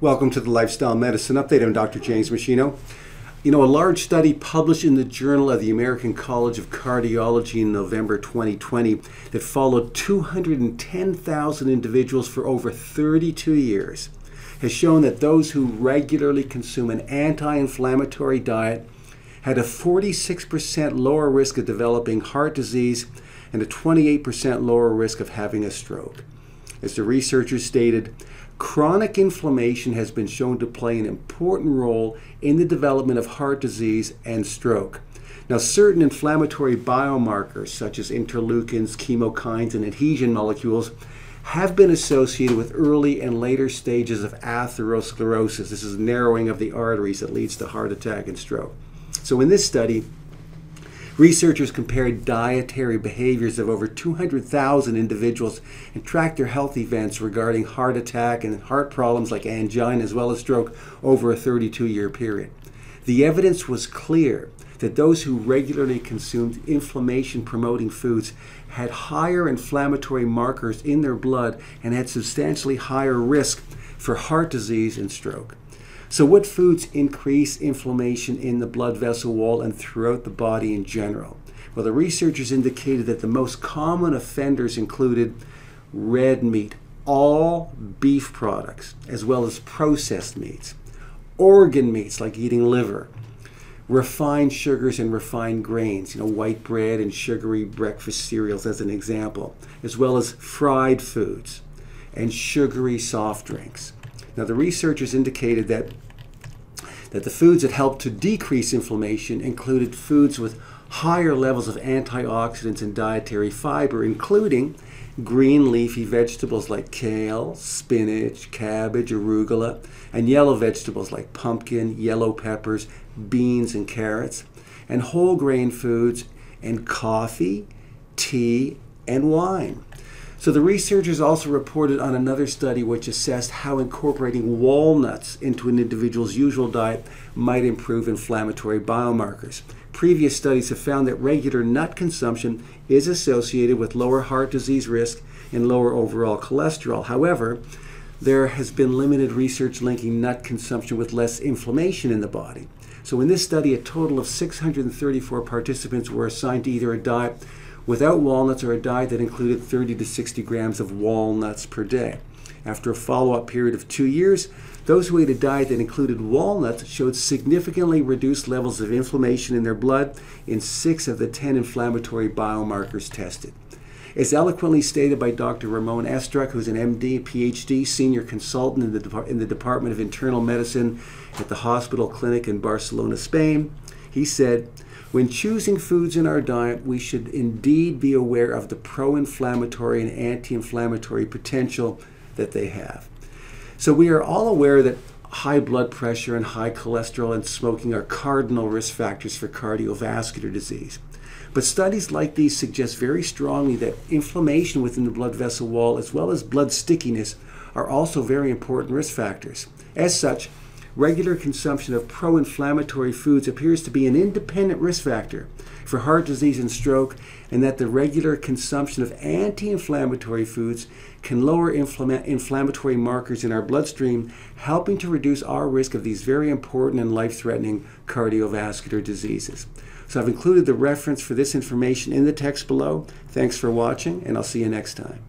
Welcome to the Lifestyle Medicine Update. I'm Dr. James Meschino. A large study published in the Journal of the American College of Cardiology in November 2020 that followed 210,000 individuals for over 32 years has shown that those who regularly consume an anti-inflammatory diet had a 46% lower risk of developing heart disease and a 28% lower risk of having a stroke. As the researchers stated, chronic inflammation has been shown to play an important role in the development of heart disease and stroke. Now, certain inflammatory biomarkers such as interleukins, chemokines, and adhesion molecules have been associated with early and later stages of atherosclerosis. This is narrowing of the arteries that leads to heart attack and stroke. So in this study, researchers compared dietary behaviors of over 200,000 individuals and tracked their health events regarding heart attack and heart problems like angina as well as stroke over a 32-year period. The evidence was clear that those who regularly consumed inflammation-promoting foods had higher inflammatory markers in their blood and had substantially higher risk for heart disease and stroke. So what foods increase inflammation in the blood vessel wall and throughout the body in general? Well, the researchers indicated that the most common offenders included red meat, all beef products, as well as processed meats, organ meats like eating liver, refined sugars and refined grains, white bread and sugary breakfast cereals as an example, as well as fried foods and sugary soft drinks. Now, the researchers indicated that the foods that helped to decrease inflammation included foods with higher levels of antioxidants and dietary fiber, including green leafy vegetables like kale, spinach, cabbage, arugula, and yellow vegetables like pumpkin, yellow peppers, beans, and carrots, and whole grain foods and coffee, tea, and wine. So the researchers also reported on another study which assessed how incorporating walnuts into an individual's usual diet might improve inflammatory biomarkers. Previous studies have found that regular nut consumption is associated with lower heart disease risk and lower overall cholesterol. However, there has been limited research linking nut consumption with less inflammation in the body. So in this study, a total of 634 participants were assigned to either a diet without walnuts or a diet that included 30 to 60 grams of walnuts per day. After a follow-up period of 2 years, those who ate a diet that included walnuts showed significantly reduced levels of inflammation in their blood in 6 of the 10 inflammatory biomarkers tested. As eloquently stated by Dr. Ramon Estruc, who's an MD, PhD, senior consultant in the Department of Internal Medicine at the Hospital Clinic in Barcelona, Spain, he said, "When choosing foods in our diet, we should indeed be aware of the pro-inflammatory and anti-inflammatory potential that they have." So we are all aware that high blood pressure and high cholesterol and smoking are cardinal risk factors for cardiovascular disease. But studies like these suggest very strongly that inflammation within the blood vessel wall as well as blood stickiness are also very important risk factors. As such, regular consumption of pro-inflammatory foods appears to be an independent risk factor for heart disease and stroke, and that the regular consumption of anti-inflammatory foods can lower inflammatory markers in our bloodstream, helping to reduce our risk of these very important and life-threatening cardiovascular diseases. So I've included the reference for this information in the text below. Thanks for watching, and I'll see you next time.